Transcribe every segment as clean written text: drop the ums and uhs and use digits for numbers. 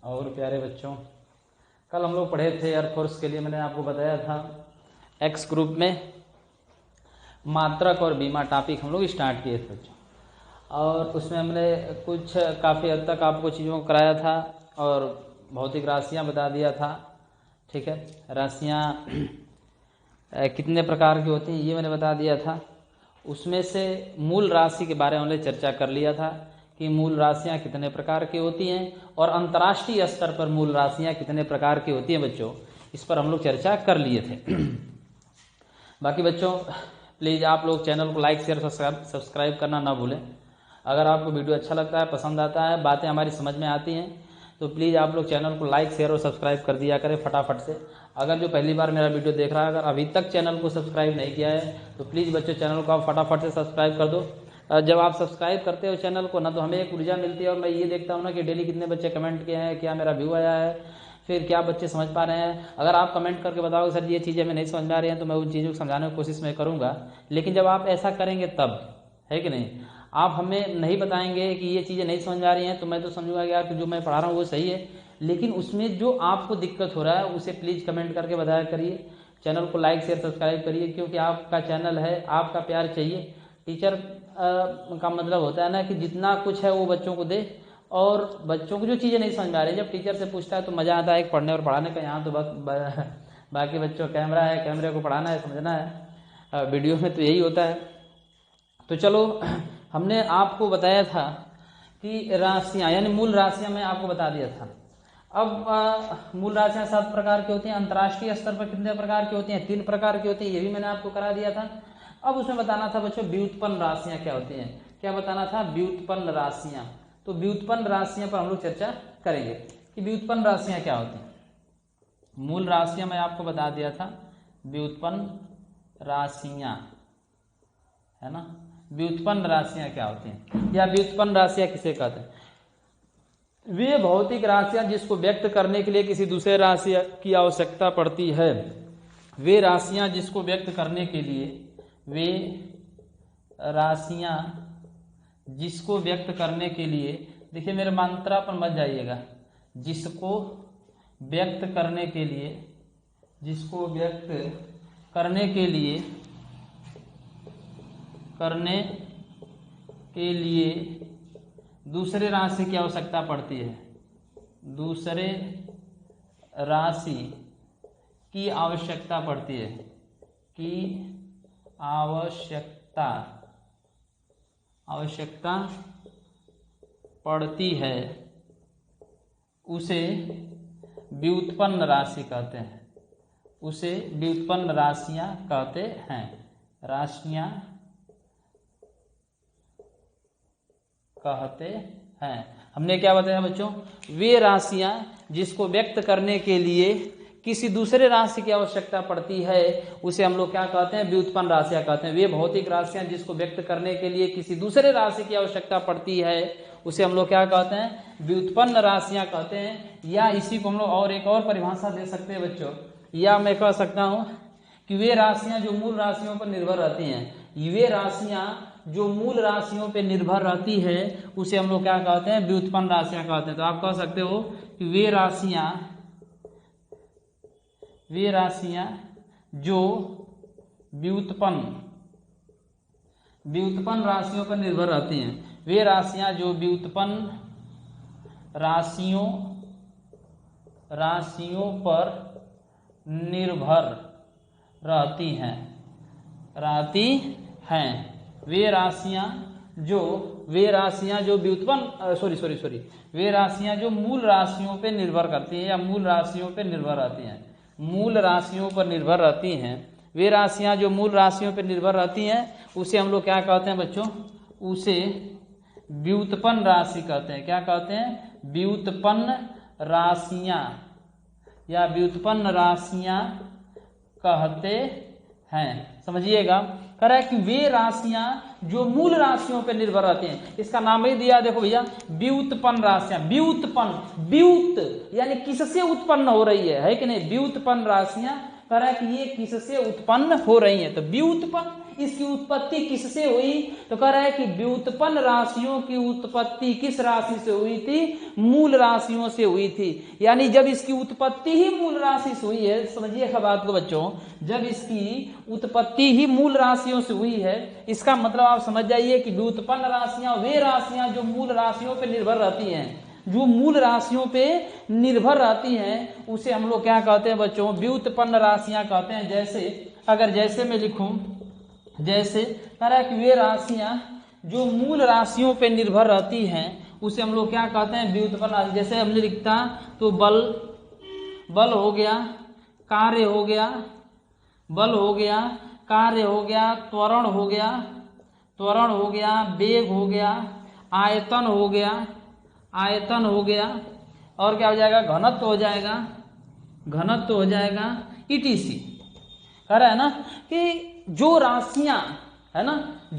और प्यारे बच्चों, कल हम लोग पढ़े थे एयरफोर्स के लिए, मैंने आपको बताया था एक्स ग्रुप में मात्रक और बीमा टॉपिक हम लोग स्टार्ट किए थे बच्चों, और उसमें हमने कुछ काफ़ी हद तक आपको चीज़ों को कराया था और भौतिक राशियाँ बता दिया था। ठीक है, राशियाँ कितने प्रकार की होती हैं ये मैंने बता दिया था। उसमें से मूल राशि के बारे में हमने चर्चा कर लिया था कि मूल राशियाँ कितने प्रकार की होती हैं और अंतर्राष्ट्रीय स्तर पर मूल राशियाँ कितने प्रकार की होती हैं बच्चों, इस पर हम लोग चर्चा कर लिए थे। बाकी बच्चों प्लीज़ आप लोग चैनल को लाइक शेयर सब्सक्राइब करना ना भूलें। अगर आपको वीडियो अच्छा लगता है, पसंद आता है, बातें हमारी समझ में आती हैं तो प्लीज़ आप लोग चैनल को लाइक शेयर और सब्सक्राइब कर दिया करें फटाफट से। अगर जो पहली बार मेरा वीडियो देख रहा है, अगर अभी तक चैनल को सब्सक्राइब नहीं किया है तो प्लीज़ बच्चों चैनल को आप फटाफट से सब्सक्राइब कर दो। जब आप सब्सक्राइब करते हो चैनल को ना, तो हमें एक ऊर्जा मिलती है और मैं ये देखता हूँ ना कि डेली कितने बच्चे कमेंट किए हैं, क्या मेरा व्यू आया है, फिर क्या बच्चे समझ पा रहे हैं। अगर आप कमेंट करके बताओगे सर ये चीज़ें हमें नहीं समझ में आ रही हैं, तो मैं उन चीज़ों को समझाने की कोशिश मैं करूँगा। लेकिन जब आप ऐसा करेंगे तब, है कि नहीं, आप हमें नहीं बताएंगे कि ये चीज़ें नहीं समझ में आ रही हैं, तो मैं तो समझूंगा यार कि जो मैं पढ़ा रहा हूँ वो सही है, लेकिन उसमें जो आपको दिक्कत हो रहा है उसे प्लीज़ कमेंट करके बताया करिए। चैनल को लाइक शेयर सब्सक्राइब करिए, क्योंकि आपका चैनल है, आपका प्यार चाहिए। टीचर का मतलब होता है ना कि जितना कुछ है वो बच्चों को दे, और बच्चों को जो चीज़ें नहीं समझ में आ रही जब टीचर से पूछता है तो मज़ा आता है पढ़ने और पढ़ाने का। यहाँ तो बाकी बच्चों कैमरा है, कैमरे को पढ़ाना है, समझना है, वीडियो में तो यही होता है। तो चलो, हमने आपको बताया था कि राशियाँ यानी मूल राशियाँ मैं आपको बता दिया था। अब मूल राशियाँ 7 प्रकार की होती हैं। अंतर्राष्ट्रीय स्तर पर कितने प्रकार की होती हैं? 3 प्रकार की होती हैं, ये भी मैंने आपको करा दिया था। अब उसमें बताना था बच्चों व्युत्पन्न राशियाँ क्या होती हैं। क्या बताना था? व्युत्पन्न राशियाँ। तो व्युत्पन्न राशियाँ पर हम लोग चर्चा करेंगे कि व्युत्पन्न राशियाँ क्या होती हैं। मूल राशियाँ मैं आपको बता दिया था, व्युत्पन्न राशियाँ, है ना। व्युत्पन्न राशियाँ क्या होती हैं या व्युत्पन्न राशियाँ किसे कहते हैं? वे भौतिक राशियाँ जिसको व्यक्त करने के लिए किसी दूसरे राशि की आवश्यकता पड़ती है। वे राशियाँ जिसको व्यक्त करने के लिए, वे राशियाँ जिसको व्यक्त करने के लिए, देखिए मेरे मात्रा पर मत जाइएगा, जिसको व्यक्त करने के लिए, जिसको व्यक्त करने के लिए, दूसरे राशि की आवश्यकता पड़ती है। दूसरे राशि की आवश्यकता पड़ती है, की आवश्यकता पड़ती है, उसे व्युत्पन्न राशि कहते हैं। उसे व्युत्पन्न राशियाँ कहते हैं। राशियाँ कहते हैं। हमने क्या बताया बच्चों? वे राशियां जिसको व्यक्त करने के लिए किसी दूसरे राशि की आवश्यकता पड़ती है, उसे हम लोग क्या कहते हैं? व्युत्पन्न राशियां कहते हैं। वे भौतिक राशियां जिसको व्यक्त करने के लिए किसी दूसरे राशि की आवश्यकता पड़ती है, उसे हम लोग क्या कहते हैं? व्युत्पन्न राशियां कहते हैं। या इसी को हम लोग और एक और परिभाषा दे सकते हैं बच्चों, या मैं कह सकता हूं कि वे राशियां जो मूल राशियों पर निर्भर रहती हैं, वे राशियां जो मूल राशियों पे निर्भर रहती है, उसे हम लोग क्या कहते हैं? व्युत्पन्न राशियां कहते हैं। तो आप कह सकते हो कि वे राशियां जो व्युत्पन्न राशियों पर निर्भर रहती हैं, वे राशियां जो व्युत्पन्न राशियों पर निर्भर रहती हैं। वे राशियां जो व्युत्पन्न वे राशियां जो मूल राशियों पे निर्भर करती हैं या मूल राशियों पे निर्भर रहती हैं। मूल राशियों पर निर्भर रहती हैं। वे राशियां जो मूल राशियों पे निर्भर रहती हैं, उसे हम लोग क्या कहते हैं बच्चों? उसे व्युत्पन्न राशि कहते हैं। क्या कहते हैं? व्युत्पन्न राशियां या व्युत्पन्न राशियां कहते हैं। समझिएगा, कह रहा है कि वे राशियां जो मूल राशियों पर निर्भर रहती हैं, इसका नाम ही दिया, देखो भैया, व्युत्पन्न राशियां। व्युत यानी किससे उत्पन्न हो रही है कि नहीं? व्युत्पन्न राशियां कह रहा है कि ये किससे उत्पन्न हो रही हैं। तो व्युत्पन्न इसकी उत्पत्ति किससे हुई? तो कह रहा है कि व्युत्पन्न राशियों की उत्पत्ति किस राशि से हुई थी? मूल राशियों से हुई थी। यानी जब इसकी उत्पत्ति ही मूल राशि से हुई है, समझिए बात को बच्चों, जब इसकी उत्पत्ति ही मूल राशियों से हुई है, इसका मतलब आप समझ जाइए कि व्युत्पन्न राशियां वे राशियां जो मूल राशियों पर निर्भर रहती हैं, जो मूल राशियों पे निर्भर रहती हैं, उसे हम लोग क्या कहते हैं बच्चों? व्युत्पन्न राशियां कहते हैं। जैसे मैं लिखूं, जैसे कह रहा है कि वे राशियां जो मूल राशियों पे निर्भर रहती हैं, उसे हम लोग क्या कहते हैं? व्युत्पन्न राशि। जैसे हमने लिखता तो बल हो गया, कार्य हो गया, बल हो गया, कार्य हो गया, त्वरण हो गया, वेग हो गया, आयतन हो गया, और क्या हो जाएगा? घनत्व हो जाएगा, ETC। कह रहा है ना कि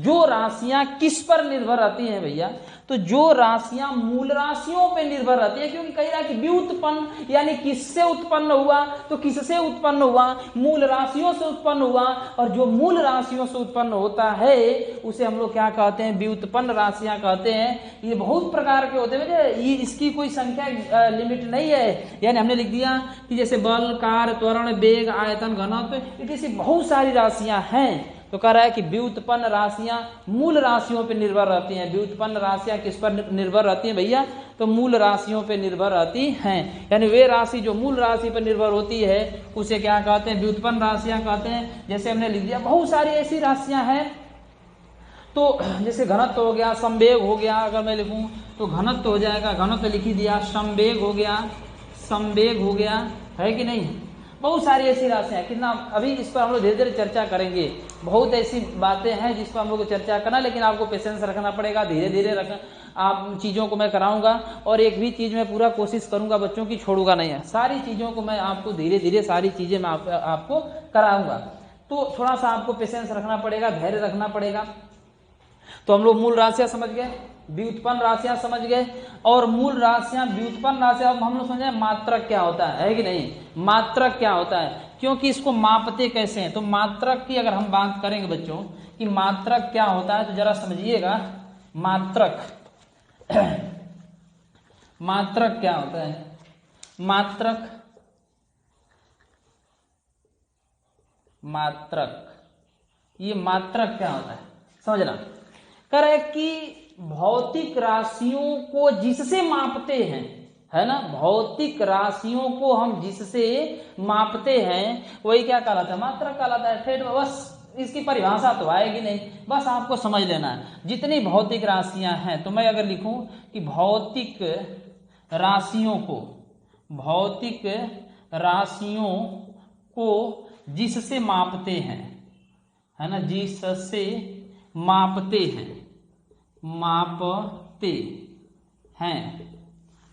जो राशियां किस पर निर्भर रहती हैं भैया? तो जो राशियां मूल राशियों पे निर्भर रहती है, क्योंकि कह रहा है कि व्युत्पन्न यानी किससे उत्पन्न हुआ? तो किससे उत्पन्न हुआ? मूल राशियों से उत्पन्न हुआ। और जो मूल राशियों से उत्पन्न होता है उसे हम लोग क्या कहते हैं? व्युत्पन्न राशियां कहते हैं। ये बहुत प्रकार के होते हैं, ये इसकी कोई संख्या लिमिट नहीं है। यानी हमने लिख दिया कि जैसे बल, कार्य, त्वरण, वेग, आयतन, घनत्व, ऐसी बहुत सारी राशियां हैं। तो कह रहा है कि व्युत्पन्न राशियां मूल राशियों पर निर्भर रहती हैं। व्युत्पन्न राशियां किस पर निर्भर रहती हैं भैया? तो मूल राशियों पर निर्भर रहती हैं। यानी वे राशि जो मूल राशि पर निर्भर होती है उसे क्या कहते हैं? व्युत्पन्न राशियां कहते हैं। जैसे हमने लिख दिया बहुत सारी ऐसी राशियां हैं। तो जैसे घनत्व हो गया, संवेग हो गया, अगर मैं लिखूं तो घनत्व हो जाएगा, घनत्व लिख ही दिया, संवेग हो गया, है कि नहीं? बहुत सारी ऐसी राशियां हैं। कितना अभी इस पर हम लोग धीरे धीरे चर्चा करेंगे। बहुत ऐसी बातें हैं जिस पर हम लोग को चर्चा करना, लेकिन आपको पेशेंस रखना पड़ेगा, धीरे धीरे आप चीज़ों को मैं कराऊंगा। और एक भी चीज़ मैं पूरा कोशिश करूंगा बच्चों की छोड़ूंगा नहीं है। सारी चीज़ों को मैं आपको धीरे धीरे सारी चीज़ें मैं आपको कराऊंगा। तो थोड़ा सा आपको पेशेंस रखना पड़ेगा, धैर्य रखना पड़ेगा। तो हम लोग मूल राशियां समझ गए, व्युत्पन्न राशियां समझ गए, और मूल राशियां, व्युत्पन्न राशियां। अब हम लोग समझे मात्रक क्या होता है कि नहीं? मात्रक क्या होता है, क्योंकि इसको मापते कैसे हैं। तो मात्रक की अगर हम बात करेंगे बच्चों कि मात्रक क्या होता है, तो जरा समझिएगा मात्रक मात्रक क्या होता है? ये मात्रक क्या होता है समझना। कह रहा है कि भौतिक राशियों को जिससे मापते हैं, है ना, भौतिक राशियों को हम जिससे मापते हैं वही क्या कहलाता है? मात्रक कहलाता है। ठेठ बस इसकी परिभाषा तो आएगी नहीं, बस आपको समझ लेना है। जितनी भौतिक राशियां हैं, तो मैं अगर लिखूं कि भौतिक राशियों को जिससे मापते हैं, है ना, जिससे मापते हैं,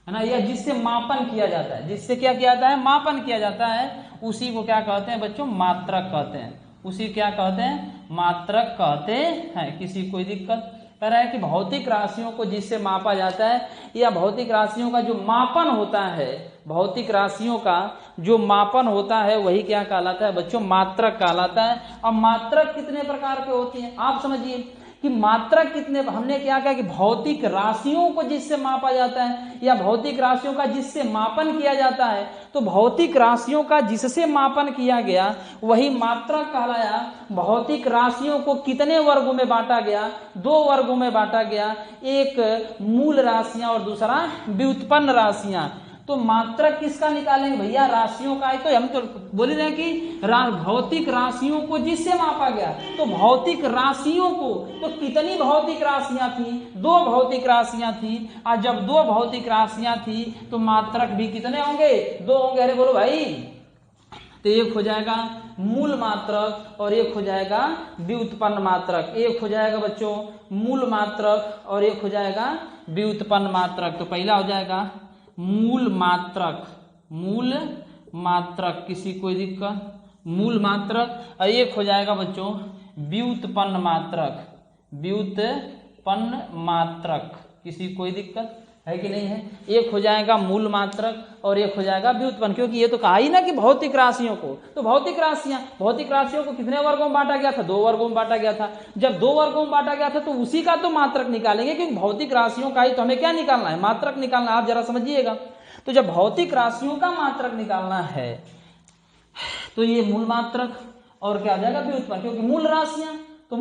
है ना, या जिससे मापन किया जाता है, जिससे क्या किया जाता है? मापन किया जाता है, उसी को क्या कहते हैं बच्चों? मात्रक कहते हैं। उसी क्या कहते हैं? मात्रक कहते हैं। किसी कोई दिक्कत? कह रहा है कि भौतिक राशियों को जिससे मापा जाता है, या भौतिक राशियों का जो मापन होता है, भौतिक राशियों का जो मापन होता है वही क्या कहलाता है बच्चों? मात्रक कहलाता है। अब मात्रक कितने प्रकार के होती हैं आप समझिए कि मात्रक कितने, हमने क्या कहा कि भौतिक राशियों को जिससे मापा जाता है या भौतिक राशियों का जिससे मापन किया जाता है। तो भौतिक राशियों का जिससे मापन किया गया वही मात्रक कहलाया। भौतिक राशियों को कितने वर्गों में बांटा गया? 2 वर्गों में बांटा गया, एक मूल राशियां और दूसरा व्युत्पन्न राशियां। तो मात्रक किसका निकालेंगे भैया? राशियों का। तो हम तो बोल रहे हैं कि भौतिक राशियों को जिससे मापा गया, तो भौतिक राशियों को, तो कितनी भौतिक राशियां थी? 2 भौतिक राशियां थी। और जब 2 भौतिक राशियां थी तो मात्रक भी कितने होंगे? 2 होंगे। अरे बोलो भाई, तो एक हो जाएगा मूल मात्रक और एक हो जाएगा व्युत्पन्न मात्रक। एक हो जाएगा बच्चों मूल मात्रक और एक हो जाएगा व्युत्पन्न मात्रक। तो पहला हो जाएगा मूल मात्रक, किसी कोई दिक्कत? मूल मात्रक। और एक हो जाएगा बच्चों व्युत्पन्न मात्रक, किसी कोई दिक्कत? है कि नहीं है। एक हो जाएगा मूल मात्रक और एक हो जाएगा व्युत्पन्न, क्योंकि ये तो कहा ही ना कि भौतिक राशियों को, तो भौतिक राशियों को कितने वर्गों में बांटा गया था, 2 वर्गों में बांटा गया था। जब 2 वर्गों में बांटा गया था तो उसी का तो मात्रक निकालेंगे, क्योंकि भौतिक राशियों का ही तो हमें क्या निकालना है, मात्रक निकालना। आप जरा समझिएगा, तो जब भौतिक राशियों का मात्रक निकालना है तो ये मूल मात्रक और क्या हो जाएगा व्युत्पन्न, क्योंकि मूल राशियां तो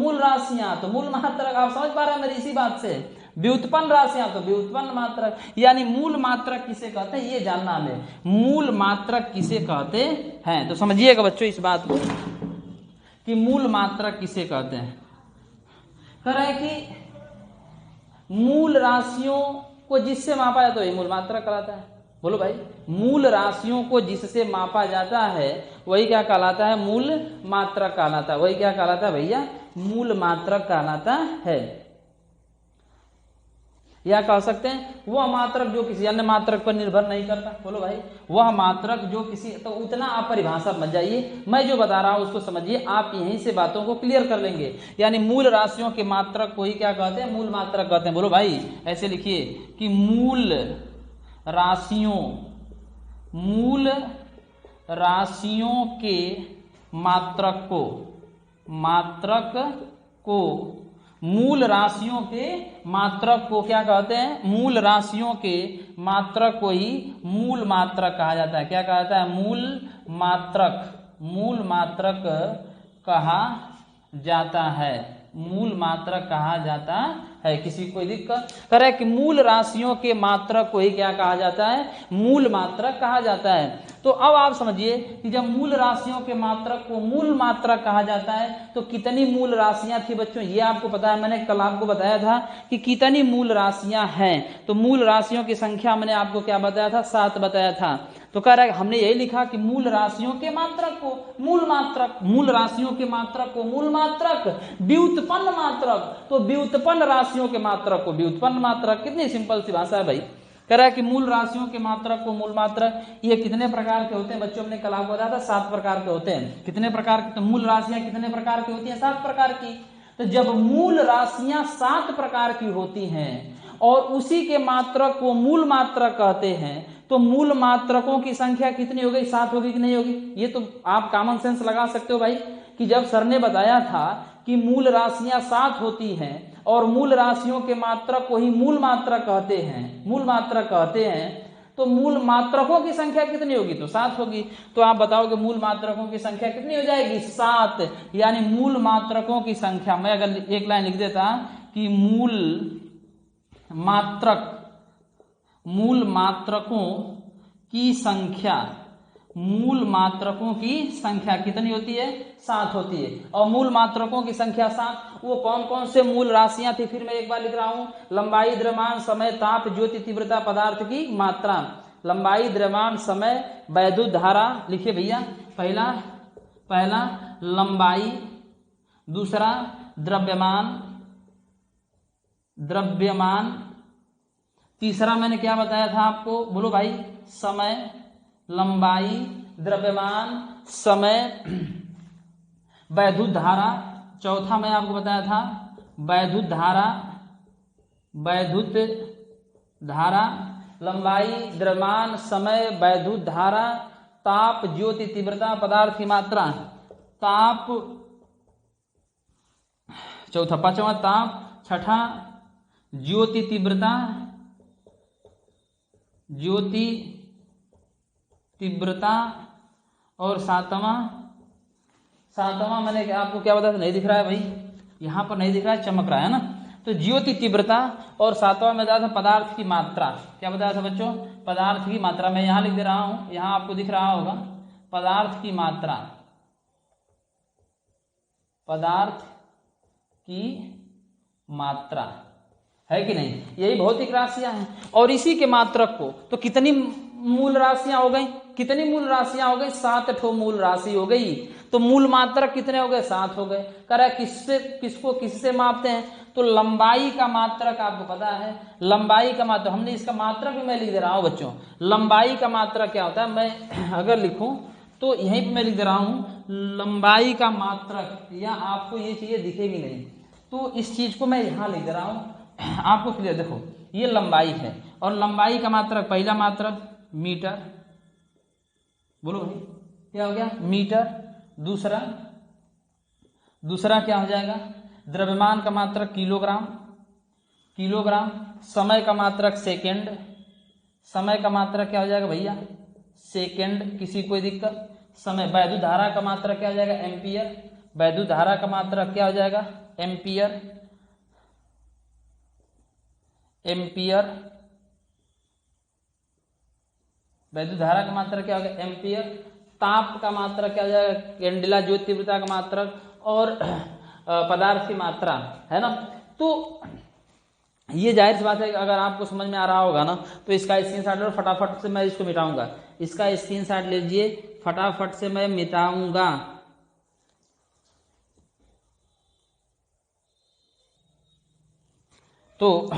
मूल मात्रक। आप समझ पा रहे हैं मेरी इसी बात से। व्युत्पन्न राशियां तो व्युत्पन्न मात्रक, यानी मूल मात्रक किसे कहते हैं ये जानना हमें, मूल मात्रक किसे कहते हैं। तो समझिएगा बच्चों इस बात को कि मूल मात्रक किसे कहते हैं। कह रहे हैं कि मूल राशियों को जिससे मापा जाता है तो ये मूल मात्रक कहलाता है। बोलो भाई, मूल राशियों को जिससे मापा जाता है वही क्या कहलाता है, मूल मात्रक कहलाता है। वही क्या कहलाता है भैया, मूल मात्रक कहलाता है। या कह सकते हैं वह मात्रक जो किसी अन्य मात्रक पर निर्भर नहीं करता। बोलो भाई, वह मात्रक जो किसी, तो उतना आप परिभाषा समझ जाइए, मैं जो बता रहा हूं उसको समझिए, आप यहीं से बातों को क्लियर कर लेंगे। यानी मूल राशियों के मात्रक को ही क्या कहते हैं, मूल मात्रक कहते हैं। बोलो भाई, ऐसे लिखिए कि मूल राशियों के मात्रक को मूल राशियों के मात्रक को क्या कहते हैं, मूल राशियों के मात्रक को ही मूल मात्रक कहा जाता है। क्या कहा जाता है, मूल मात्रक कहा जाता है, मूल मात्रक कहा जाता है। किसी कोई दिक्कत करे कि मूल राशियों के मात्रक को ही क्या कहा जाता है, मूल मात्रक कहा जाता है। तो अब आप समझिए कि जब मूल राशियों के मात्रक को मूल मात्रक कहा जाता है तो कितनी मूल राशियां थी बच्चों, ये आपको पता है। मैंने कल आपको बताया था कि कितनी मूल राशियां हैं। तो मूल राशियों की संख्या मैंने आपको क्या बताया था, 7 बताया था। तो कह रहा है हमने यही लिखा कि मूल राशियों के मात्रक को मूल मात्रक, मूल राशियों के मात्रक को मूल मात्रक, व्युत्पन्न मात्रक तो व्युत्पन्न राशियों के मात्रक को व्युत्पन्न मात्रक। कितनी सिंपल सी भाषा है भाई। कह रहा है कि मूल राशियों के मात्रक को मूल मात्रक। ये कितने प्रकार के होते हैं बच्चों, हमने कल आपको बताया था 7 प्रकार के होते हैं। कितने प्रकार के, तो मूल राशियां कितने प्रकार की होती हैं, 7 प्रकार की। तो जब मूल राशियां 7 प्रकार की होती हैं और उसी के मात्रक को मूल मात्रक कहते हैं तो मूल मात्रकों की संख्या कितनी हो गई, 7 होगी कि नहीं होगी। ये तो आप कॉमन सेंस लगा सकते हो भाई कि जब सर ने बताया था कि मूल राशियां 7 होती हैं और मूल राशियों के मात्रक को ही मूल मात्रक कहते हैं, तो मूल मात्रकों की संख्या कितनी होगी, तो 7 होगी। तो आप बताओगे मूल मात्रकों की संख्या कितनी हो जाएगी, 7। यानी मूल मात्रकों की संख्या, मैं अगर एक लाइन लिख देता कि मूल मात्रकों की संख्या कितनी होती है, 7 होती है। और मूल मात्रकों की संख्या 7, वो कौन कौन से मूल राशियां थी, फिर मैं एक बार लिख रहा हूं। लंबाई, द्रव्यमान, समय, ताप, ज्योति, तीव्रता, पदार्थ की मात्रा। लंबाई, द्रव्यमान, समय, वैद्युत धारा। लिखिए भैया, पहला लंबाई, दूसरा द्रव्यमान, तीसरा मैंने क्या बताया था आपको, बोलो भाई, समय, लंबाई, द्रव्यमान, समय, वैद्युत धारा। चौथा मैं आपको बताया था वैद्युत धारा, लंबाई, द्रव्यमान, समय, वैद्युत धारा, ताप, ज्योति, तीव्रता, पदार्थ की मात्रा। ताप चौथा, पांचवा ताप, छठा ज्योति तीव्रता और सातवां मैंने आपको क्या बताया था, नहीं दिख रहा है भाई, यहां पर नहीं दिख रहा है, चमक रहा है ना। तो ज्योति तीव्रता और सातवां में बताया था पदार्थ की मात्रा। क्या बताया था बच्चों, पदार्थ की मात्रा। मैं यहां लिख दे रहा हूं, यहां आपको दिख रहा होगा पदार्थ की मात्रा है कि नहीं। यही भौतिक राशियां हैं। और इसी के मात्रक को, तो कितनी मूल राशियां हो गई, 7 ठो मूल राशि हो गई। तो मूल मात्रक कितने हो गए, 7 हो गए। कह रहा है किससे मापते हैं, तो लंबाई का मात्रक आपको पता है। लंबाई का मात्रक, हमने इसका मात्रक भी मैं लिख दे रहा हूं बच्चों। लंबाई का मात्रक क्या होता है, मैं अगर लिखूं तो यहीं पे मैं लिख दे रहा हूं लंबाई का मात्रक, या आपको ये चीजें दिखेगी नहीं, तो इस चीज को मैं यहां लिख दे रहा हूं आपको क्लियर। देखो ये लंबाई है, और लंबाई का मात्रक, पहला मात्रक मीटर, बोलो भाई क्या हो गया, मीटर। दूसरा क्या हो जाएगा, द्रव्यमान का मात्रक किलोग्राम, समय का मात्रक सेकेंड, समय का मात्रक क्या हो जाएगा भैया, सेकेंड, किसी कोई दिक्कत। समय, वैद्युत धारा का मात्रक क्या हो जाएगा, एम्पियर, वैद्युत धारा का मात्रक क्या हो जाएगा, एम्पियर। वैद्युत धारा का मात्रक क्या हो गया, एम्पियर। ताप का मात्रक क्या हो जाएगा, कैंडेला, ज्योति तीव्रता का मात्रक, और पदार्थ की मात्रा, है ना। तो ये जाहिर सी बात है कि अगर आपको समझ में आ रहा होगा ना, तो इसका स्क्रीनशॉट लो, फटाफट से मैं इसको मिटाऊंगा। इसका स्क्रीनशॉट लीजिए, फटाफट से मैं मिटाऊंगा। तो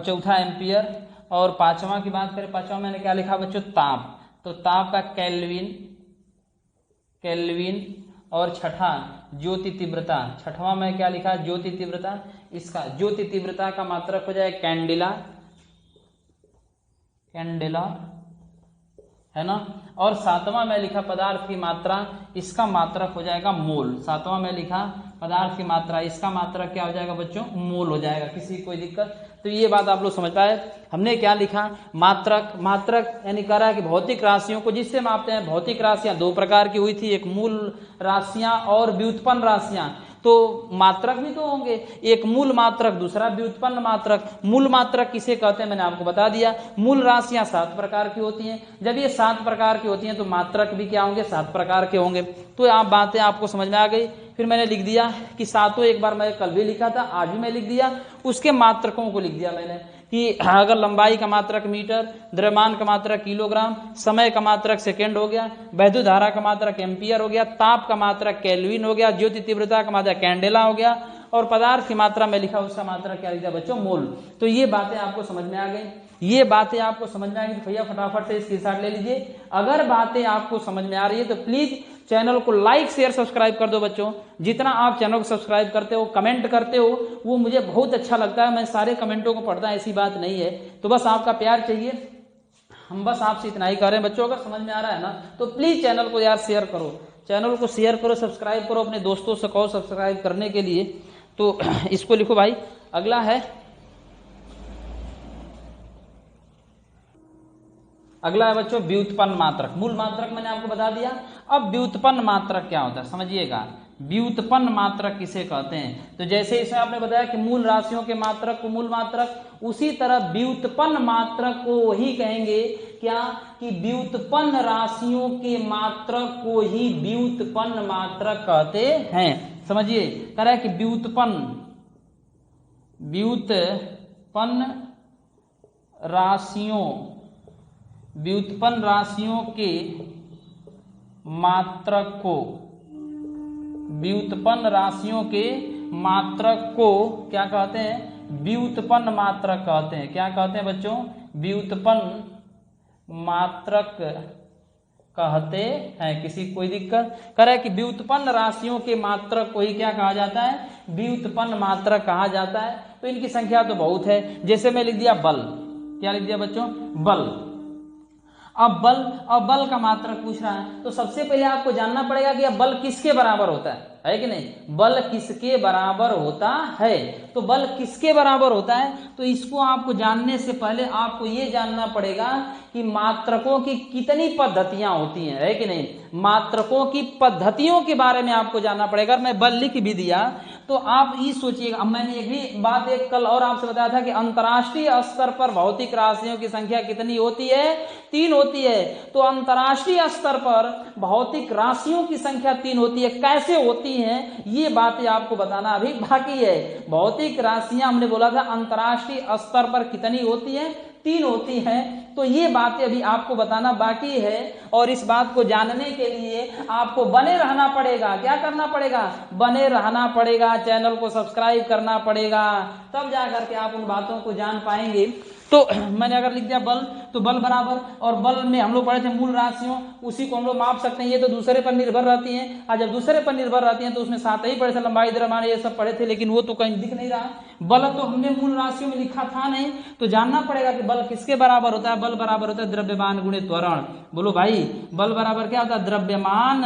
चौथा एम्पियर, और पांचवा की बात करें, पांचवा मैंने क्या लिखा बच्चों, ताप। तो ताप का केल्विन, और छठा ज्योति तीव्रता, छठवां में क्या लिखा, ज्योति तीव्रता। इसका ज्योति तीव्रता का मात्रक हो जाएगा कैंडेला, है ना। और सातवां में लिखा पदार्थ की मात्रा, इसका मात्रक हो जाएगा मोल। सातवां में लिखा पदार्थ की मात्रा, इसका मात्रक क्या हो जाएगा बच्चों, मोल हो जाएगा। किसी कोई दिक्कत, तो ये बात आप लोग समझ पाए। हमने क्या लिखा, मात्रक यानी कह रहा है कि भौतिक राशियों को जिससे मापते हैं। भौतिक राशियां दो प्रकार की हुई थी, एक मूल राशियां और व्युत्पन्न राशियां। तो मात्रक भी तो होंगे, एक मूल मात्रक, दूसरा व्युत्पन्न मात्रक। मूल मात्रक किसे कहते हैं मैंने आपको बता दिया। मूल राशियां 7 प्रकार की होती हैं। जब ये 7 प्रकार की होती हैं तो मात्रक भी क्या होंगे, 7 प्रकार के होंगे। तो आप बातें आपको समझ में आ गई। फिर मैंने लिख दिया कि सातों, एक बार मैं कल भी लिखा था, आज भी मैं लिख दिया, उसके मात्रकों को लिख दिया मैंने कि अगर लंबाई का मात्रक मीटर, द्रव्यमान का मात्रक किलोग्राम, समय का मात्रक सेकेंड हो गया, वैद्युत धारा का मात्रक एम्पियर हो गया, ताप का मात्रक केल्विन हो गया, ज्योति तीव्रता का मात्रक कैंडेला हो गया, और पदार्थ की मात्रा में लिखा उसका मात्रक क्या लिख दिया बच्चों, मोल। तो ये बातें आपको समझ में आ गई। ये बातें आपको समझ में आएंगी तो भैया फटाफट से स्क्रीनशॉट ले लीजिए। अगर बातें आपको समझ में आ रही है तो प्लीज चैनल को लाइक शेयर सब्सक्राइब कर दो बच्चों। जितना आप चैनल को सब्सक्राइब करते हो, कमेंट करते हो, वो मुझे बहुत अच्छा लगता है। मैं सारे कमेंटों को पढ़ता, ऐसी बात नहीं है। तो बस आपका प्यार चाहिए, हम बस आपसे इतना ही कर रहे हैं बच्चों। अगर समझ में आ रहा है ना तो प्लीज चैनल को यार शेयर करो, चैनल को शेयर करो, सब्सक्राइब करो, अपने दोस्तों से कहो सब्सक्राइब करने के लिए। तो इसको लिखो भाई। अगला है बच्चों व्युत्पन्न मात्रक। मूल मात्रक मैंने आपको बता दिया। अब व्युत्पन्न मात्रक क्या होता है समझिएगा। व्युत्पन्न मात्रक किसे कहते हैं, तो जैसे इसमें आपने बताया कि मूल राशियों के मात्रक को मूल मात्रक, उसी तरह व्युत्पन्न मात्रक को वही कहेंगे क्या, कि व्युत्पन्न राशियों के मात्रक को ही व्युत्पन्न मात्रक कहते हैं। समझिए, कह रहा है कि व्युत्पन्न राशियों के मात्रक को, व्युत्पन्न राशियों के मात्रक को क्या कहते हैं, व्युत्पन्न मात्रक कहते हैं। क्या कहते हैं बच्चों, व्युत्पन्न मात्रक कहते हैं। किसी कोई दिक्कत, कह रहा है कि व्युत्पन्न राशियों के मात्रक को ही क्या कहा जाता है, व्युत्पन्न मात्रक कहा जाता है। तो इनकी संख्या तो बहुत है। जैसे मैं लिख दिया बल, क्या लिख दिया बच्चों, बल। अब बल का मात्रक पूछ रहा है, तो सबसे पहले आपको जानना पड़ेगा कि बल किसके बराबर होता है कि नहीं। बल किसके बराबर होता है, तो बल किसके बराबर होता है, तो इसको आपको जानने से पहले आपको ये जानना पड़ेगा कि मात्रकों की कितनी पद्धतियां होती हैं, है कि नहीं। मात्रकों की पद्धतियों के बारे में आपको जानना पड़ेगा। मैं बल लिख भी दिया तो आप ये सोचिएगा। अब मैंने एक भी बात एक कल और आपसे बताया था कि अंतर्राष्ट्रीय स्तर पर भौतिक राशियों की संख्या कितनी होती है, 3 होती है। तो अंतर्राष्ट्रीय स्तर पर भौतिक राशियों की संख्या 3 होती है। कैसे होती हैं ये बातें आपको बताना अभी बाकी है। भौतिक राशियां हमने बोला था अंतर्राष्ट्रीय स्तर पर कितनी होती है, 3 होती हैं। तो ये बातें अभी आपको बताना बाकी है, और इस बात को जानने के लिए आपको बने रहना पड़ेगा। क्या करना पड़ेगा, बने रहना पड़ेगा, चैनल को सब्सक्राइब करना पड़ेगा, तब जाकर के आप उन बातों को जान पाएंगे। तो मैंने अगर लिख दिया बल, तो बल बराबर, और बल में हम लोग पढ़े थे मूल राशियों, उसी को हम लोग माप सकते हैं। ये तो दूसरे पर निर्भर रहती हैं, और जब दूसरे पर निर्भर रहती हैं तो उसमें साथ ही पढ़े थे, लंबाई द्रव्यमान ये सब पढ़े थे, लेकिन वो तो कहीं दिख नहीं रहा। बल तो हमने मूल राशियों में लिखा था नहीं, तो जानना पड़ेगा कि बल किसके बराबर होता है। बल बराबर होता है द्रव्यमान गुणे त्वरण। बोलो भाई, बल बराबर क्या होता है? द्रव्यमान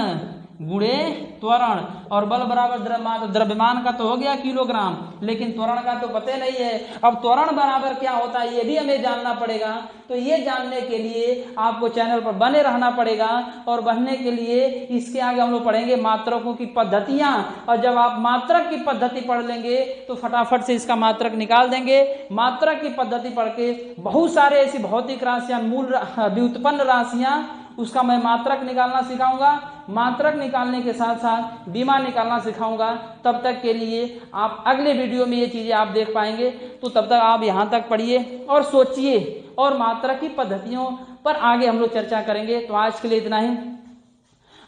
गुणे त्वरण। और बल बराबर द्रव्यमान, द्रव्यमान का तो हो गया किलोग्राम, लेकिन त्वरण का तो पता नहीं है। अब त्वरण बराबर क्या होता है ये भी हमें जानना पड़ेगा। तो ये जानने के लिए आपको चैनल पर बने रहना पड़ेगा, और बनने के लिए इसके आगे हम लोग पढ़ेंगे मात्रकों की पद्धतियां। और जब आप मात्रक की पद्धति पढ़ लेंगे तो फटाफट से इसका मात्रक निकाल देंगे। मात्रक की पद्धति पढ़ के बहुत सारे ऐसी भौतिक राशियां, मूल व्युत्पन्न राशियां, उसका मैं मात्रक निकालना सिखाऊंगा। मात्रक निकालने के साथ साथ बीमा निकालना सिखाऊंगा। तब तक के लिए आप अगले वीडियो में ये चीजें आप देख पाएंगे। तो तब तक आप यहाँ तक पढ़िए और सोचिए, और मात्रक की पद्धतियों पर आगे हम लोग चर्चा करेंगे। तो आज के लिए इतना ही।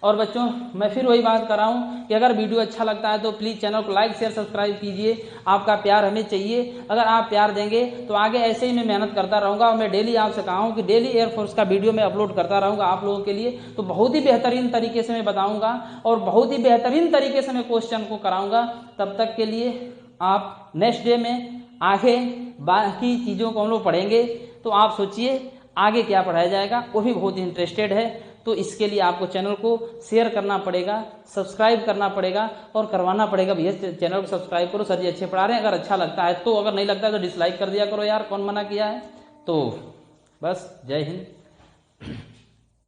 और बच्चों, मैं फिर वही बात कर रहा हूँ कि अगर वीडियो अच्छा लगता है तो प्लीज़ चैनल को लाइक शेयर सब्सक्राइब कीजिए। आपका प्यार हमें चाहिए। अगर आप प्यार देंगे तो आगे ऐसे ही मैं मेहनत करता रहूँगा। और मैं डेली आपसे कहा हूँ कि डेली एयरफोर्स का वीडियो मैं अपलोड करता रहूँगा आप लोगों के लिए। तो बहुत ही बेहतरीन तरीके से मैं बताऊँगा, और बहुत ही बेहतरीन तरीके से मैं क्वेश्चन को कराऊँगा। तब तक के लिए आप नेक्स्ट डे में आगे बाकी चीज़ों को हम लोग पढ़ेंगे। तो आप सोचिए आगे क्या पढ़ाया जाएगा, वो भी बहुत ही इंटरेस्टेड है। तो इसके लिए आपको चैनल को शेयर करना पड़ेगा, सब्सक्राइब करना पड़ेगा, और करवाना पड़ेगा। भैया चैनल को सब्सक्राइब करो, सर जी अच्छे पढ़ा रहे हैं। अगर अच्छा लगता है तो, अगर नहीं लगता है तो डिसलाइक कर दिया करो यार, कौन मना किया है। तो बस, जय हिंद।